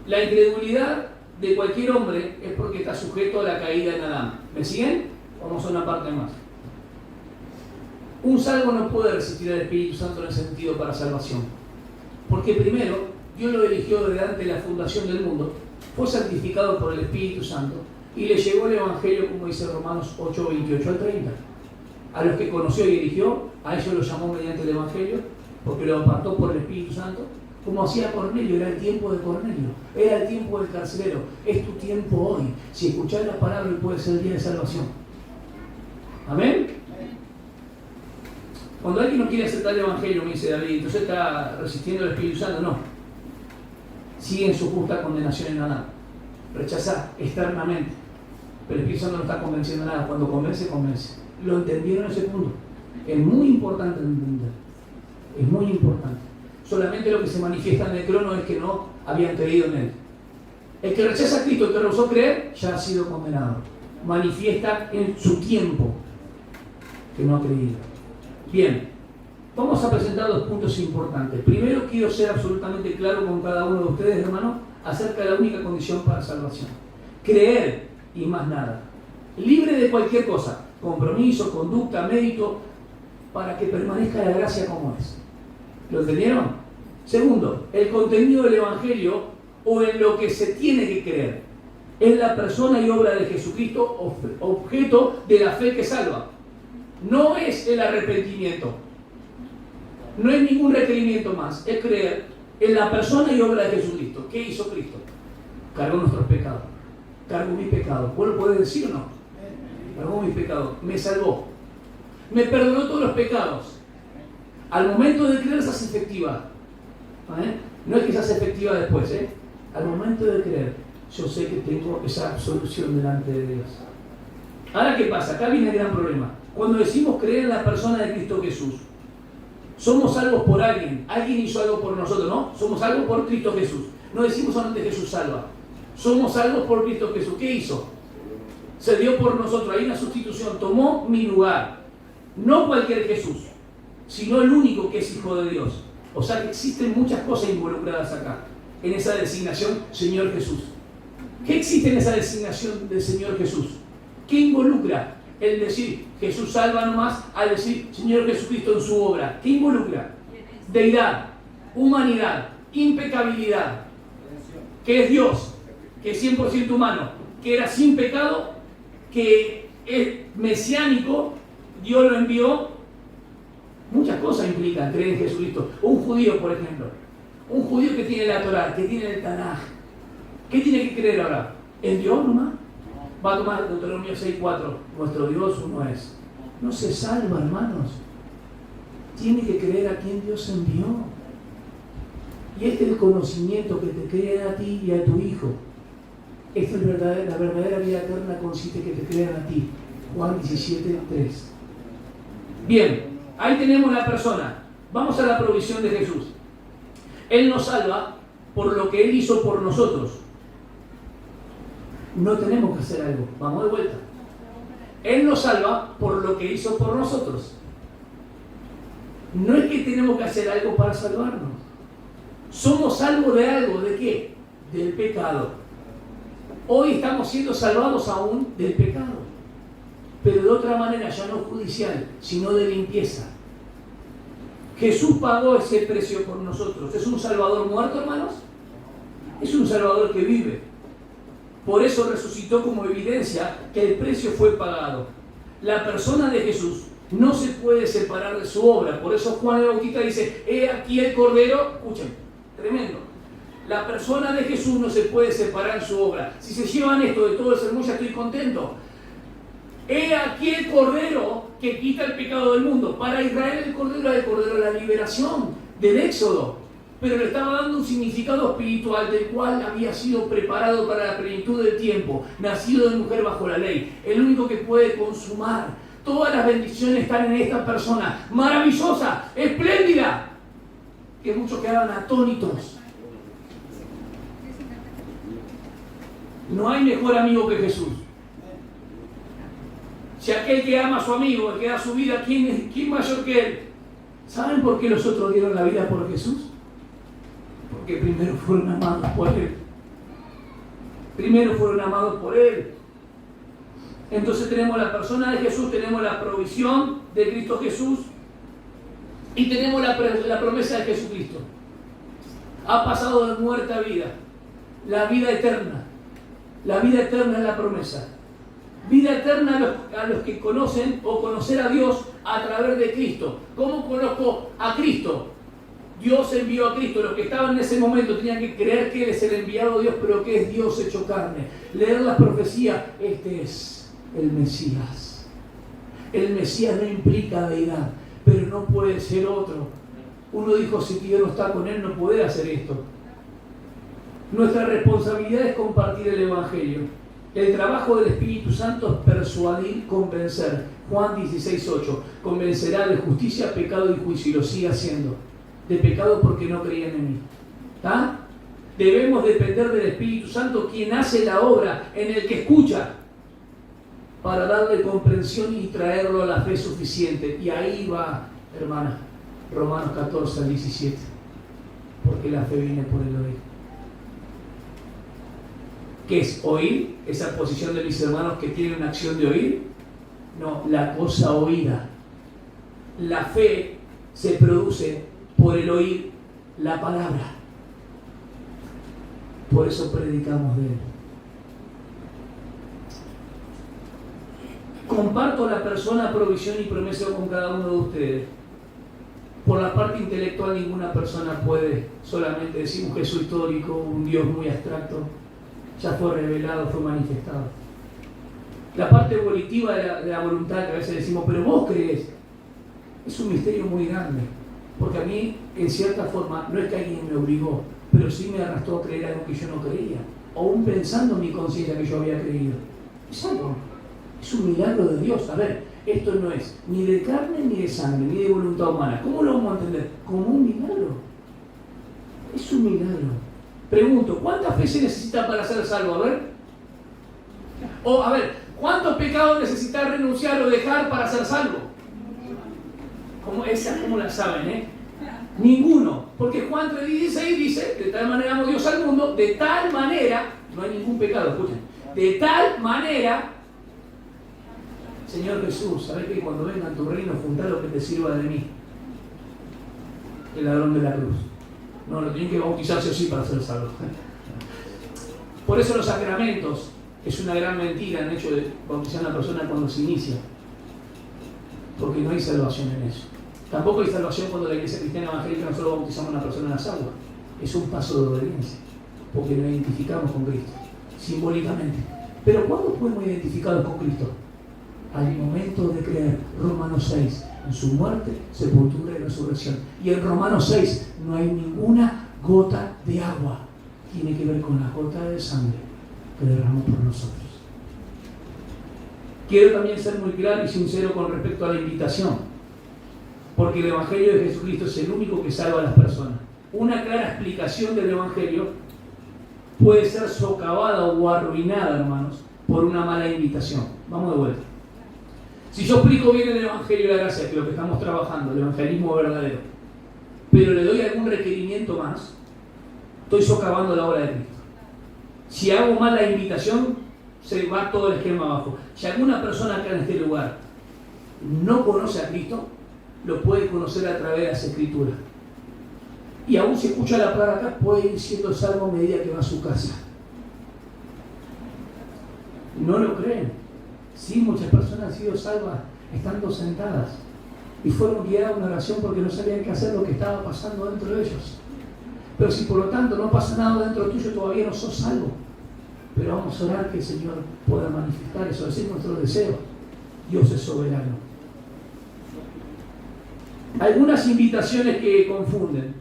la incredulidad de cualquier hombre es porque está sujeto a la caída en Adán. ¿Me siguen? Vamos a una parte más. Un salvo no puede resistir al Espíritu Santo en el sentido para salvación. Porque primero, Dios lo eligió desde antes de la fundación del mundo, fue santificado por el Espíritu Santo y le llegó el Evangelio, como dice Romanos 8, 28 al 30. A los que conoció y eligió, a ellos los llamó mediante el Evangelio, porque lo apartó por el Espíritu Santo, como hacía Cornelio. Era el tiempo de Cornelio, era el tiempo del carcelero. Es tu tiempo hoy. Si escuchás la palabra, puede ser el día de salvación. Amén. Cuando alguien no quiere aceptar el Evangelio, me dice David, entonces está resistiendo al Espíritu Santo. No, sigue en su justa condenación en Adán. Rechaza externamente, pero el Espíritu Santo no está convenciendo nada. Cuando convence, convence. ¿Lo entendieron ese punto? Es muy importante entender. Es muy importante. Solamente lo que se manifiesta en el crono es que no habían creído en Él. El que rechaza a Cristo, el que rehusó creer, ya ha sido condenado. Manifiesta en su tiempo que no ha creído. Bien, vamos a presentar dos puntos importantes. Primero, quiero ser absolutamente claro con cada uno de ustedes, hermanos, acerca de la única condición para salvación: creer y más nada. Libre de cualquier cosa, compromiso, conducta, mérito, para que permanezca la gracia como es. ¿Lo entendieron? Segundo, el contenido del Evangelio, o en lo que se tiene que creer, es la persona y obra de Jesucristo, objeto de la fe que salva. No es el arrepentimiento, no es ningún requerimiento más, es creer en la persona y obra de Jesucristo. ¿Qué hizo Cristo? Cargó nuestros pecados, cargó mi pecado. ¿Vos lo podés decir o no? Cargó mis pecados, me salvó, me perdonó todos los pecados. Al momento de creer se hace efectiva. No es que se hace efectiva después. Al momento de creer, yo sé que tengo esa absolución delante de Dios. Ahora, ¿qué pasa? Acá viene el gran problema. Cuando decimos creer en la persona de Cristo Jesús, somos salvos por alguien. Alguien hizo algo por nosotros, ¿no? Somos salvos por Cristo Jesús. No decimos solamente Jesús salva. Somos salvos por Cristo Jesús. ¿Qué hizo? Se dio por nosotros. Hay una sustitución. Tomó mi lugar. No cualquier Jesús, sino el único que es Hijo de Dios. O sea que existen muchas cosas involucradas acá, en esa designación Señor Jesús. ¿Qué existe en esa designación del Señor Jesús? ¿Qué involucra el decir Jesús salva nomás al decir Señor Jesucristo en su obra? ¿Qué involucra? Deidad, humanidad, impecabilidad, que es Dios, que es 100% humano, que era sin pecado, que es mesiánico, Dios lo envió. Muchas cosas implican creer en Jesucristo. Un judío, por ejemplo, un judío que tiene la Torá, que tiene el Tanaj, ¿qué tiene que creer ahora? ¿En Dios nomás? Va a tomar Deuteronomio 6:4, nuestro Dios uno es. No se salva, hermanos. Tiene que creer a quien Dios envió. Y este es el conocimiento que te crean a ti y a tu Hijo. Esta es la verdadera vida eterna, consiste en que te crean a ti. Juan 17:3. Bien, ahí tenemos la persona. Vamos a la provisión de Jesús. Él nos salva por lo que Él hizo por nosotros. No tenemos que hacer algo. Vamos de vuelta. Él nos salva por lo que hizo por nosotros. No es que tenemos que hacer algo para salvarnos. Somos salvos de algo. ¿De qué? Del pecado. Hoy estamos siendo salvados aún del pecado, pero de otra manera, ya no judicial, sino de limpieza. Jesús pagó ese precio por nosotros. ¿Es un Salvador muerto, hermanos? Es un Salvador que vive. Por eso resucitó como evidencia que el precio fue pagado. La persona de Jesús No se puede separar de su obra. Por eso Juan el Bautista dice, he aquí el Cordero. Escuchen, tremendo. La persona de Jesús no se puede separar de su obra. Si se llevan esto de todo el sermón, ya estoy contento. He aquí el Cordero que quita el pecado del mundo. Para Israel el Cordero era el Cordero de la liberación, del Éxodo. Pero le estaba dando un significado espiritual del cual había sido preparado para la plenitud del tiempo, nacido de mujer bajo la ley. El único que puede consumar todas las bendiciones están en esta persona, maravillosa, espléndida, que muchos quedaban atónitos. No hay mejor amigo que Jesús. Si aquel que ama a su amigo, el que da su vida, ¿quién mayor que él? ¿Saben por qué los otros dieron la vida por Jesús? Porque primero fueron amados por Él. Primero fueron amados por Él. Entonces tenemos la persona de Jesús, tenemos la provisión de Cristo Jesús y tenemos la promesa de Jesucristo. Ha pasado de muerte a vida. La vida eterna. La vida eterna es la promesa. Vida eterna a los que conocen o conocer a Dios a través de Cristo. ¿Cómo conozco a Cristo? Dios envió a Cristo. Los que estaban en ese momento tenían que creer que Él es el enviado de Dios, pero que es Dios hecho carne. Leer las profecías, este es el Mesías. El Mesías no implica deidad, pero no puede ser otro. Uno dijo, si Dios no está con Él, no puede hacer esto. Nuestra responsabilidad es compartir el Evangelio. El trabajo del Espíritu Santo es persuadir, convencer. Juan 16:8. Convencerá de justicia, pecado y juicio, y lo sigue haciendo. De pecado porque no creían en mí. ¿Está? Debemos depender del Espíritu Santo, quien hace la obra en el que escucha, para darle comprensión y traerlo a la fe suficiente. Y ahí va, hermana, Romanos 14:17. Porque la fe viene por el oír. ¿Qué es oír? Esa posición de mis hermanos que tienen una acción de oír. No, la cosa oída. La fe se produce por el oír la palabra. Por eso predicamos de Él. Comparto la persona, provisión y promesa con cada uno de ustedes. Por la parte intelectual ninguna persona puede solamente decir un Jesús histórico, un Dios muy abstracto. Ya fue revelado, fue manifestado. La parte volitiva de la voluntad, que a veces decimos, pero vos crees, es un misterio muy grande. Porque a mí, en cierta forma, no es que alguien me obligó, pero sí me arrastró a creer algo que yo no creía. Aún pensando en mi conciencia que yo había creído. Es algo, es un milagro de Dios. A ver, esto no es ni de carne, ni de sangre, ni de voluntad humana. ¿Cómo lo vamos a entender? Como un milagro. Es un milagro. Pregunto, ¿cuánta fe se necesita para ser salvo? A ver. O, a ver, ¿cuántos pecados necesitas renunciar o dejar para ser salvo? ¿Cómo la saben, Ninguno. Porque Juan 3:16 dice, de tal manera amó Dios al mundo, de tal manera, no hay ningún pecado, escuchen, de tal manera, Señor Jesús, sabes que cuando venga a tu reino, juntá lo que te sirva de mí. El ladrón de la cruz. No, lo tienen que bautizarse así para ser salvos. Por eso los sacramentos es una gran mentira el hecho de bautizar a una persona cuando se inicia. Porque no hay salvación en eso. Tampoco hay salvación cuando la Iglesia Cristiana Evangélica nosotros bautizamos a una persona en las aguas. Es un paso de obediencia. Porque nos identificamos con Cristo. Simbólicamente. Pero ¿cuándo fuimos identificados con Cristo? Al momento de creer. Romanos 6. En su muerte, sepultura y resurrección. Y en Romanos 6 no hay ninguna gota de agua. Tiene que ver con la gota de sangre que derramó por nosotros. Quiero también ser muy claro y sincero con respecto a la invitación. Porque el Evangelio de Jesucristo es el único que salva a las personas. Una clara explicación del Evangelio puede ser socavada o arruinada, hermanos, por una mala invitación. Vamos de vuelta. Si yo explico bien el Evangelio de la Gracia, que es lo que estamos trabajando, el evangelismo verdadero, pero le doy algún requerimiento más, estoy socavando la obra de Cristo. Si hago mal la invitación, se va todo el esquema abajo. Si alguna persona acá en este lugar no conoce a Cristo, lo puede conocer a través de las Escrituras. Y aún si escucha la palabra acá, puede ir siendo salvo a medida que va a su casa. ¿No lo creen? Sí, muchas personas han sido salvas estando sentadas, y fueron guiadas a una oración porque no sabían qué hacer lo que estaba pasando dentro de ellos. Pero si por lo tanto no pasa nada dentro tuyo, todavía no sos salvo. Pero vamos a orar que el Señor pueda manifestar eso, decir nuestro deseo. Dios es soberano. Algunas invitaciones que confunden.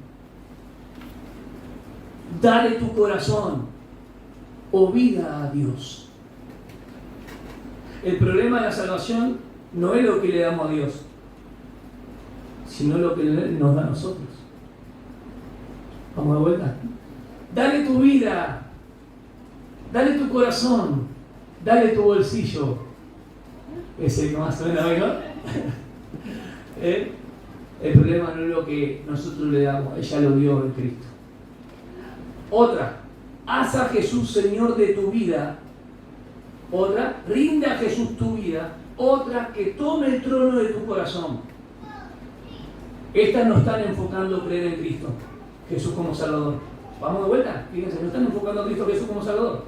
Dale tu corazón o vida a Dios. El problema de la salvación no es lo que le damos a Dios, sino lo que nos da a nosotros. Vamos de vuelta. Dale tu vida, dale tu corazón, dale tu bolsillo. Ese que más suena hoy, ¿no? El problema no es lo que nosotros le damos, ella lo dio en Cristo. Otra, haz a Jesús Señor de tu vida. Otra, rinde a Jesús tu vida. Otra, que tome el trono de tu corazón. Estas no están enfocando creer en Cristo, Jesús como Salvador. Vamos de vuelta, fíjense, no están enfocando a Cristo Jesús como Salvador.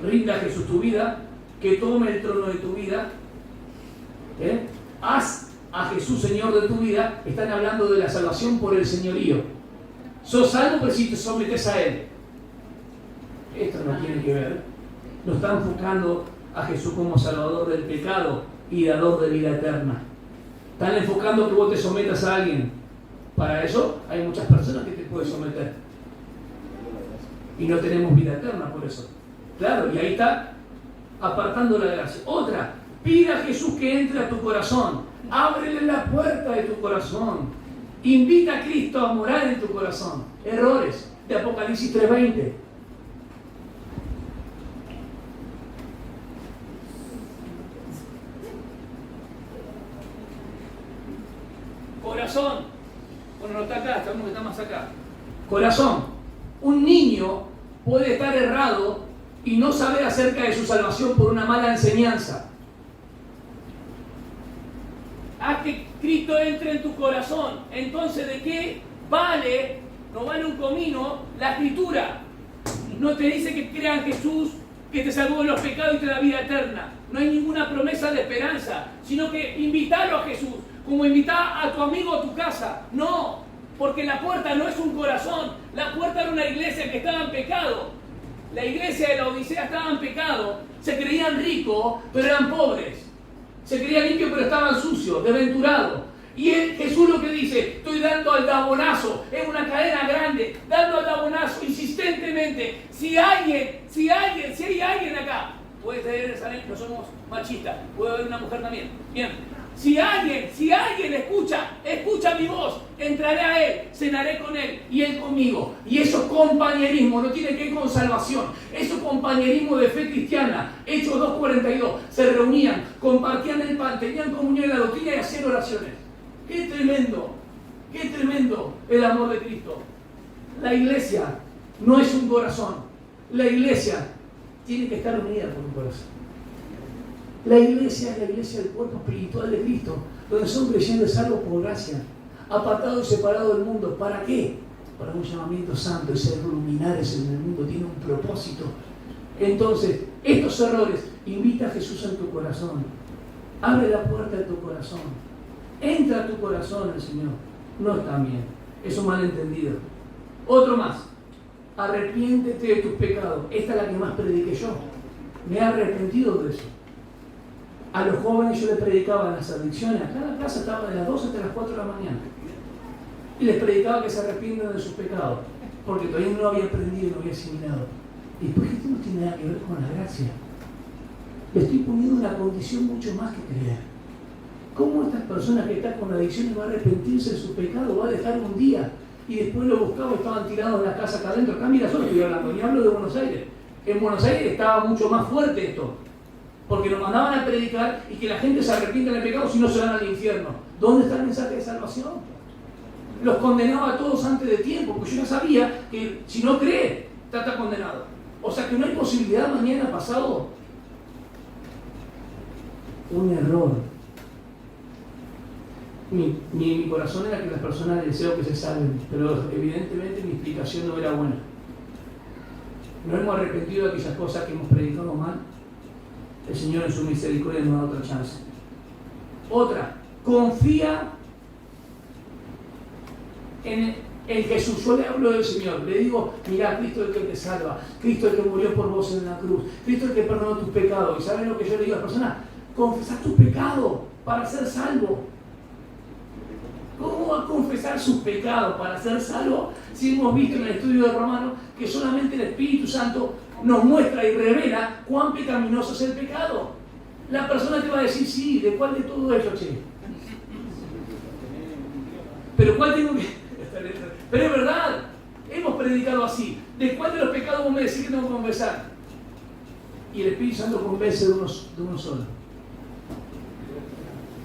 Rinde a Jesús tu vida, que tome el trono de tu vida. Haz a Jesús Señor de tu vida. Están hablando de la salvación por el señorío. Sos salvo, pero si te sometes a Él. Esto no tiene que ver. No está enfocando a Jesús como Salvador del pecado y dador de vida eterna. Están enfocando que vos te sometas a alguien. Para eso hay muchas personas que te pueden someter. Y no tenemos vida eterna por eso. Claro, y ahí está apartando la gracia. Otra, pide a Jesús que entre a tu corazón. Ábrele la puerta de tu corazón. Invita a Cristo a morar en tu corazón. Errores de Apocalipsis 3:20. Corazón. Bueno, no está acá, está más acá. Corazón. Un niño puede estar errado y no saber acerca de su salvación por una mala enseñanza. Haz que Cristo entre en tu corazón. Entonces, ¿de qué vale? No vale un comino la Escritura. No te dice que crean Jesús, que te salvó de los pecados y te da vida eterna. No hay ninguna promesa de esperanza, sino que invitarlo a Jesús, como invitar a tu amigo a tu casa. No, porque la puerta no es un corazón. La puerta era una iglesia que estaba en pecado. La iglesia de la Odisea estaba en pecado. Se creían ricos, pero eran pobres. Se creían limpios, pero estaban sucios, desventurados. Y Jesús lo que dice, estoy dando al aldabonazo, es una cadena grande, dando al aldabonazo insistentemente. Si hay alguien acá, puede ser, no somos machistas, puede haber una mujer también. Bien. Si alguien escucha mi voz, entraré a Él, cenaré con Él y Él conmigo. Y eso es compañerismo, no tiene que ver con salvación. Eso es compañerismo de fe cristiana. Hechos 2:42, se reunían, compartían el pan, tenían comunión en la doctrina y hacían oraciones. ¡Qué tremendo el amor de Cristo! La iglesia no es un corazón. La iglesia tiene que estar unida por un corazón. La iglesia es la iglesia del cuerpo espiritual de Cristo, donde son creyentes salvos por gracia, apartados y separados del mundo. ¿Para qué? Para un llamamiento santo y ser luminares en el mundo. Tiene un propósito. Entonces, estos errores, invita a Jesús en tu corazón. Abre la puerta de tu corazón. Entra a tu corazón el Señor. No está bien. Eso malentendido. Otro más. Arrepiéntete de tus pecados. Esta es la que más prediqué yo. Me he arrepentido de eso. A los jóvenes yo les predicaba las adicciones. Acá en la casa estaba de las 12 hasta las 4 de la mañana. Y les predicaba que se arrepientan de sus pecados. Porque todavía no había aprendido y no había asimilado. Y después esto no tiene nada que ver con la gracia. Le estoy poniendo una condición mucho más que creer. ¿Cómo estas personas que están con adicciones van a arrepentirse de su pecado? Va a dejar un día y después lo buscaba y estaban tirados en la casa acá adentro. Acá mira, solo estoy hablando, ni hablo de Buenos Aires. En Buenos Aires estaba mucho más fuerte esto. Porque nos mandaban a predicar y que la gente se arrepienta del pecado si no se van al infierno. ¿Dónde está el mensaje de salvación? Los condenaba a todos antes de tiempo, porque yo ya sabía que si no cree, está condenado. O sea que no hay posibilidad mañana pasado. Un error. Mi corazón era que las personas deseo que se salven, pero evidentemente mi explicación no era buena. ¿No hemos arrepentido de aquellas cosas que hemos predicado mal? El Señor en su misericordia nos da otra chance. Otra, confía en Jesús. Yo le hablo del Señor, le digo, mira, Cristo es el que te salva, Cristo es el que murió por vos en la cruz, Cristo es el que perdonó tus pecados. ¿Y saben lo que yo le digo a la persona? Confesar tu pecado para ser salvo. ¿Cómo va a confesar sus pecados para ser salvo si hemos visto en el estudio de Romanos que solamente el Espíritu Santo nos muestra y revela cuán pecaminoso es el pecado? La persona te va a decir, sí, ¿de cuál de todo ello, che? ¿Pero cuál tengo que...? Pero es verdad, hemos predicado así. ¿De cuál de los pecados vos me decís que tengo que confesar? Y el Espíritu Santo convence de uno solo.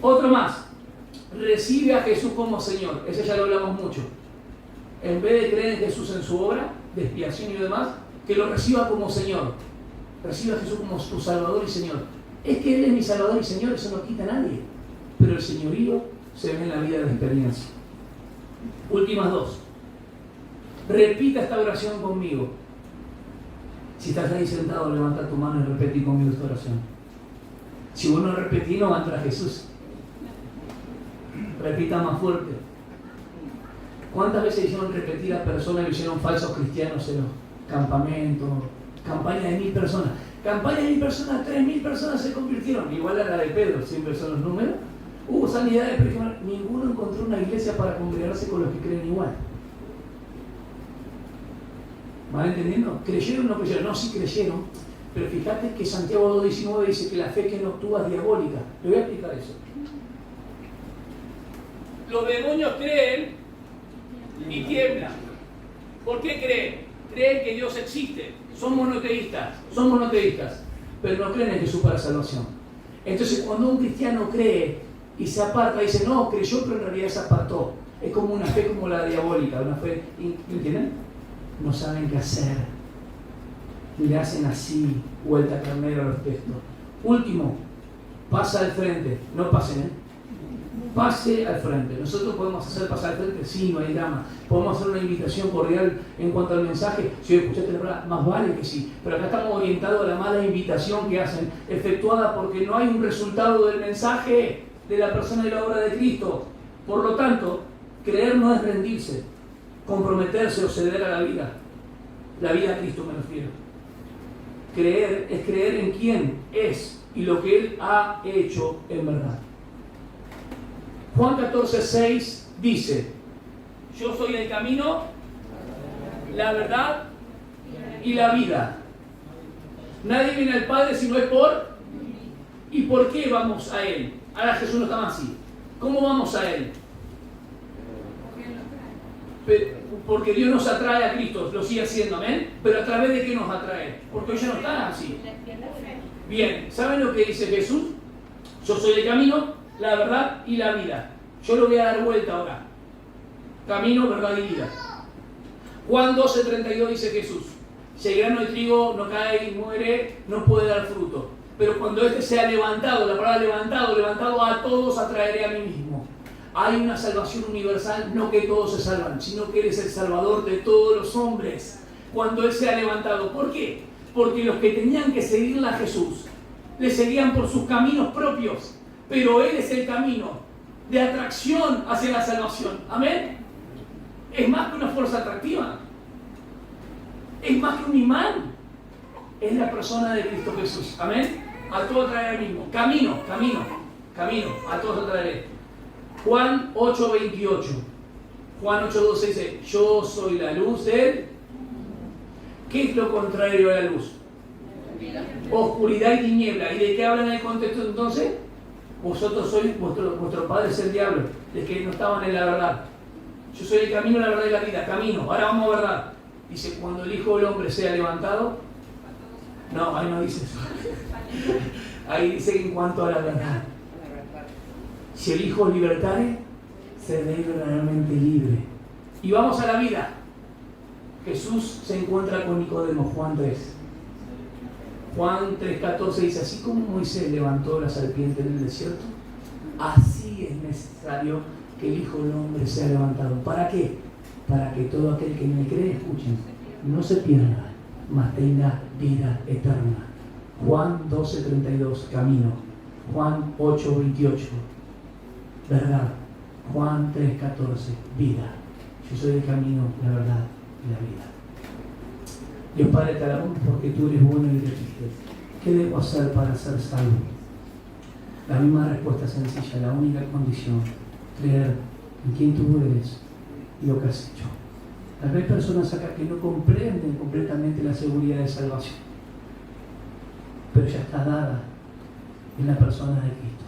Otro más. Recibe a Jesús como Señor. Ese ya lo hablamos mucho. En vez de creer en Jesús en su obra de expiación y demás, que lo reciba como Señor. Recibe a Jesús como tu Salvador y Señor. Es que Él es mi Salvador y Señor, eso no quita a nadie. Pero el señorío se ve en la vida de la experiencia. Últimas dos. Repita esta oración conmigo. Si estás ahí sentado, levanta tu mano y repetí conmigo esta oración. Si vos no repetís, no va a entrar Jesús. Repita más fuerte. ¿Cuántas veces hicieron repetir a personas que hicieron falsos cristianos en los campamentos? Campaña de 1000 personas. Campaña de 1000 personas, 3000 personas se convirtieron. Igual a la de Pedro, siempre son los números. Hubo sanidades, pero ninguno encontró una iglesia para congregarse con los que creen igual. ¿Van entendiendo? ¿Creyeron o no creyeron? No, sí creyeron. Pero fíjate que Santiago 2.19 dice que la fe que no actúa es diabólica. Le voy a explicar eso. Los demonios creen y tiemblan. ¿Por qué creen? Creen que Dios existe. Son monoteístas, pero no creen en Jesús para salvación. Entonces, cuando un cristiano cree y se aparta, dice, no, creyó, pero en realidad se apartó. Es como una fe como la diabólica, una fe, ¿entienden? No saben qué hacer. Le hacen así, vuelta carnero a los textos. Último, pasa al frente. No pasen, ¿eh? Pase al frente. Nosotros podemos hacer pasar al frente, sí, no hay drama. Podemos hacer una invitación cordial en cuanto al mensaje. Si hoy escuchaste la palabra, más vale que sí. Pero acá estamos orientados a la mala invitación que hacen, efectuada porque no hay un resultado del mensaje de la persona y la obra de Cristo. Por lo tanto, creer no es rendirse, comprometerse o ceder a la vida. La vida a Cristo me refiero. Creer es creer en quién es y lo que Él ha hecho en verdad. Juan 14:6 dice, yo soy el camino, la verdad y la vida. Nadie viene al Padre si no es por... ¿Y por qué vamos a Él? Ahora Jesús no está más así. ¿Cómo vamos a Él? Porque Dios nos atrae a Cristo, lo sigue haciendo, amén. Pero ¿a través de qué nos atrae? Porque hoy ya no están así. Bien, ¿saben lo que dice Jesús? Yo soy el camino, la verdad y la vida. Yo lo voy a dar vuelta ahora. Camino, verdad y vida. Juan 12:32 dice Jesús, si el grano de trigo no cae y muere, no puede dar fruto. Pero cuando éste sea levantado, la palabra levantado a todos atraeré a mí mismo. Hay una salvación universal, no que todos se salvan, sino que Él es el Salvador de todos los hombres. Cuando Él sea levantado. ¿Por qué? Porque los que tenían que seguirle a Jesús, le seguían por sus caminos propios. Pero Él es el camino de atracción hacia la salvación. ¿Amén? Es más que una fuerza atractiva. Es más que un imán. Es la persona de Cristo Jesús. ¿Amén? A todos atraeré al mismo. Camino. A todos atraeré. Juan 8:28. Juan 8:12 dice, yo soy la luz del... ¿Qué es lo contrario a la luz? Oscuridad y tiniebla. ¿Y de qué hablan en el contexto entonces? Vosotros sois, vuestro padre es el diablo, de que no estaban en la verdad. Yo soy el camino, la verdad y la vida. Camino, ahora vamos a verdad. Dice, cuando el Hijo del Hombre sea levantado... No, ahí no dice eso. Ahí dice que en cuanto a la verdad. Si el Hijo libertare, seré verdaderamente libre. Y vamos a la vida. Jesús se encuentra con Nicodemo, Juan 3. Juan 3:14 dice, así como Moisés levantó la serpiente en el desierto, así es necesario que el Hijo del Hombre sea levantado. ¿Para qué? Para que todo aquel que me cree, escuchen, no se pierda, mas tenga vida eterna. Juan 12:32, camino. Juan 8:28, verdad. Juan 3:14, vida. Yo soy el camino, la verdad y la vida. Dios Padre, te alabamos porque tú eres bueno y eres fiel. ¿Qué debo hacer para ser salvo? La misma respuesta sencilla, la única condición, creer en quién tú eres y lo que has hecho. Tal vez hay personas acá que no comprenden completamente la seguridad de salvación, pero ya está dada en la persona de Cristo.